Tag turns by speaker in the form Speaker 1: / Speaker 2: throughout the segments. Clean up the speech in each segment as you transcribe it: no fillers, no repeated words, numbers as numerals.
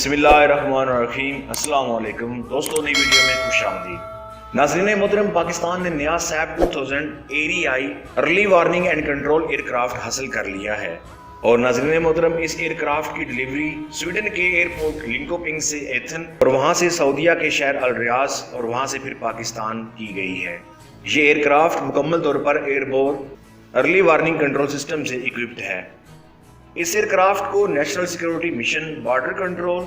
Speaker 1: بسم اللہ الرحمن الرحیم۔ السلام علیکم دوستوں، نئی ویڈیو میں خوش آمدید۔ ناظرین محترم، پاکستان نے نیا Saab 2000 Erieye early warning and control aircraft حاصل کر لیا ہے، اور ناظرین محترم اس ایئر کرافٹ کی ڈلیوری سویڈن کے ایئرپورٹ لنکوپنگ سے ایتھن اور وہاں سے سعودیہ کے شہر الریاض اور وہاں سے پھر پاکستان کی گئی ہے۔ یہ ایئر کرافٹ مکمل طور پر airborne early warning control system سے اکوپڈ ہے۔ اس ایئر کرافٹ کو national security mission, border control,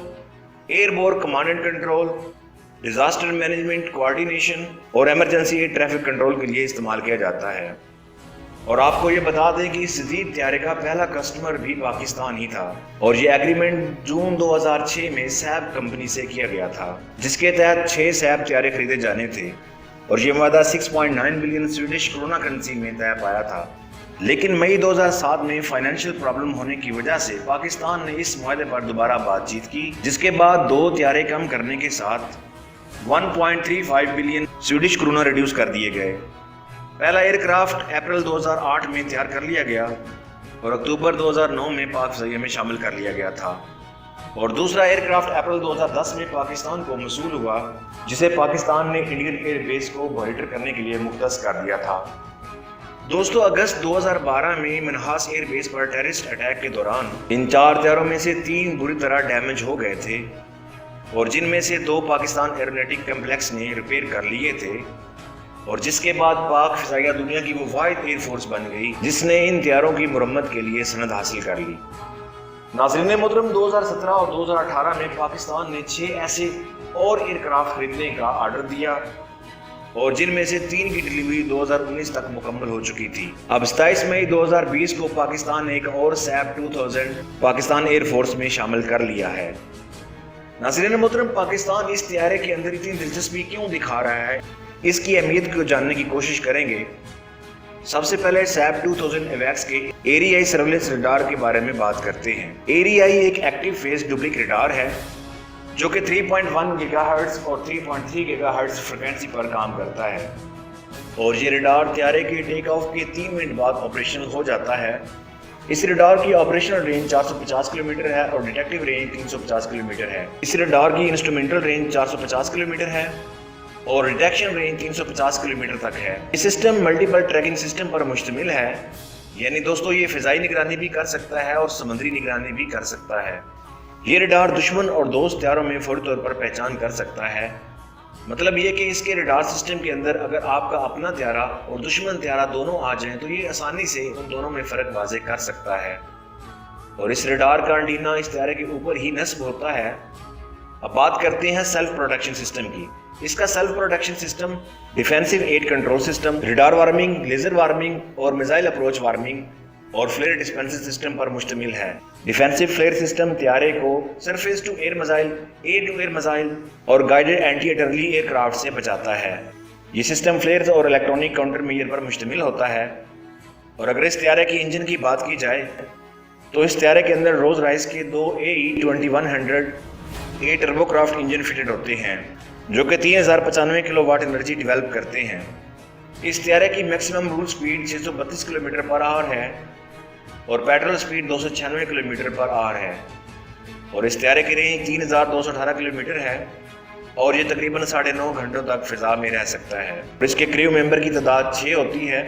Speaker 1: airborne command and control, disaster management coordination اور ایمرجنسی ایئر ٹریفک کنٹرول کے لیے استعمال کیا جاتا ہے۔ اور آپ کو یہ بتا دیں کہ اس جدید طیارے کا پہلا کسٹمر بھی پاکستان ہی تھا، اور یہ ایگریمنٹ جون 2006 میں سیب کمپنی سے کیا گیا تھا، جس کے تحت 6 سیب طیارے خریدے جانے تھے، اور یہ معاہدہ 6.9 بلین سویڈش کرونا کرنسی میں طے پایا تھا۔ لیکن مئی 2007 میں فائنینشیل پرابلم ہونے کی وجہ سے پاکستان نے اس معاہدے پر دوبارہ بات چیت کی، جس کے بعد 2 طیارے کم کرنے کے ساتھ 1.35 بلین سویڈش کرونا ریڈیوس کر دیے گئے۔ پہلا ایئر کرافٹ اپریل 2008 میں تیار کر لیا گیا اور اکتوبر 2009 میں پاک فضائیہ میں شامل کر لیا گیا تھا، اور دوسرا ایئر کرافٹ اپریل 2010 میں پاکستان کو موصول ہوا، جسے پاکستان نے انڈین ایئر بیس کو مانیٹر کرنے کے لیے مختص کر دیا تھا۔ دوستو، اگست 2012 میں منہاس ایئر بیس پر ٹیررسٹ اٹیک کے دوران ان 4 طیاروں میں سے 3 بری طرح ڈیمیج ہو گئے تھے، اور جن میں سے 2 پاکستان ایرونیٹک کمپلیکس نے ریپیئر کر لیے تھے، اور جس کے بعد پاک فضائیہ دنیا کی وہ واحد ایئر فورس بن گئی جس نے ان طیاروں کی مرمت کے لیے سند حاصل کر لی۔ ناظرین محترم، 2017 اور 2018 میں پاکستان نے 6 ایسے اور ایئر کرافٹ خریدنے کا آرڈر دیا، اور جن میں سے 3 کی ڈلیوری 2019 تک مکمل ہو چکی تھی۔ اب 27 مئی 2020 کو پاکستان نے ایک اور سیپ 2000 پاکستان ایئر فورس میں شامل کر لیا ہے۔ ناظرین محترم، پاکستان اس طیارے کے اندر اتنی دلچسپی کیوں دکھا رہا ہے، اس کی اہمیت کو جاننے کی کوشش کریں گے۔ سب سے پہلے سیپ 2000 ایویکس کے ایریائی سرویلنس ریڈار کے بارے میں بات کرتے ہیں۔ ایریائی ایک ایکٹیو فیز ڈپلیک ریڈار ہے جو کہ 3.1 گیگا ہرٹز اور 3.3 گیگا ہرٹز فریکوینسی پر کام کرتا ہے، اور یہ ریڈار طیارے کے ٹیک آف کے 3 منٹ بعد آپریشنل ہو جاتا ہے۔ اس ریڈار کی آپریشنل رینج 450 کلومیٹر ہے اور ڈیٹیکٹیو رینج 350 کلومیٹر ہے۔ اس ریڈار کی انسٹرومنٹل رینج 450 کلومیٹر ہے اور ڈیٹیکشن رینج 350 کلومیٹر تک ہے۔ یہ سسٹم ملٹیپل ٹریکنگ سسٹم پر مشتمل ہے، یعنی دوستو یہ فضائی نگرانی بھی کر سکتا ہے اور سمندری نگرانی بھی کر سکتا ہے۔ یہ ریڈار دشمن اور دوست طیاروں میں فوری طور پر پہچان کر سکتا ہے۔ مطلب یہ کہ اس کے ریڈار سسٹم کے اندر اگر آپ کا اپنا طیارہ اور دشمن طیارہ دونوں آ جائیں تو یہ آسانی سے ان دونوں میں فرق واضح کر سکتا ہے، اور اس ریڈار کا انٹینا اس طیارے کے اوپر ہی نصب ہوتا ہے۔ اب بات کرتے ہیں سیلف پروٹیکشن سسٹم کی۔ اس کا self protection system defensive error control system, radar warming, laser warming اور میزائل اپروچ وارمنگ اور فلیئر ڈسپینسر سسٹم پر مشتمل ہے۔ ڈیفینسو فلیئر سسٹم طیارے کو surface to air missile, air to air missile اور guided anti artillery aircraft سے بچاتا ہے۔ یہ سسٹم فلیئرز اور الیکٹرانک کاؤنٹر میئر پر مشتمل ہوتا ہے۔ اور اگر اس طیارے کی انجن کی بات کی جائے تو اس طیارے کے اندر روز رائس کے 2 AE2100 turbo craft engine fitted ہوتے ہیں، جو کہ 3095 کلو واٹ انرجی ڈیولپ کرتے ہیں۔ اس طیارے کی میکسیمم روٹ سپیڈ 632 کلومیٹر پر آور ہے اور پیٹرول سپیڈ 296 کلومیٹر پر آور ہے، اور اس طیارے کی رینج 3218 کلومیٹر ہے، اور یہ تقریباً 9.5 گھنٹوں تک فضا میں رہ سکتا ہے۔ اور اس کے کریو ممبر کی تعداد 6 ہوتی ہے۔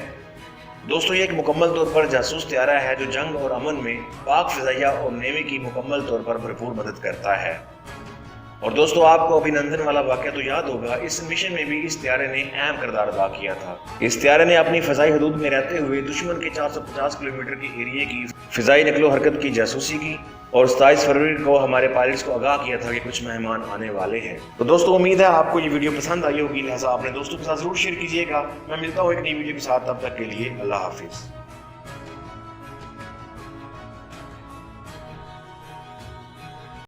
Speaker 1: دوستو، یہ ایک مکمل طور پر جاسوس طیارہ ہے جو جنگ اور امن میں پاک فضائیہ اور نیوی کی مکمل طور پر بھرپور مدد کرتا ہے۔ اور دوستو، آپ کو ابھینندن والا واقعہ تو یاد ہوگا، اس مشن میں بھی اس طیارے نے اہم کردار ادا کیا تھا۔ اس طیارے نے اپنی فضائی حدود میں رہتے ہوئے دشمن کے 450 کلومیٹر کے ایریے کی فضائی نقل و حرکت کی جاسوسی کی، اور 27 فروری کو ہمارے پائلٹس کو آگاہ کیا تھا کہ کچھ مہمان آنے والے ہیں۔ تو دوستو، امید ہے آپ کو یہ ویڈیو پسند آئی ہوگی، لہٰذا اپنے دوستوں کے ساتھ ضرور شیئر کیجیے گا۔ میں ملتا ہوں ایک نئی ویڈیو کے ساتھ، تب تک کے لیے اللہ حافظ۔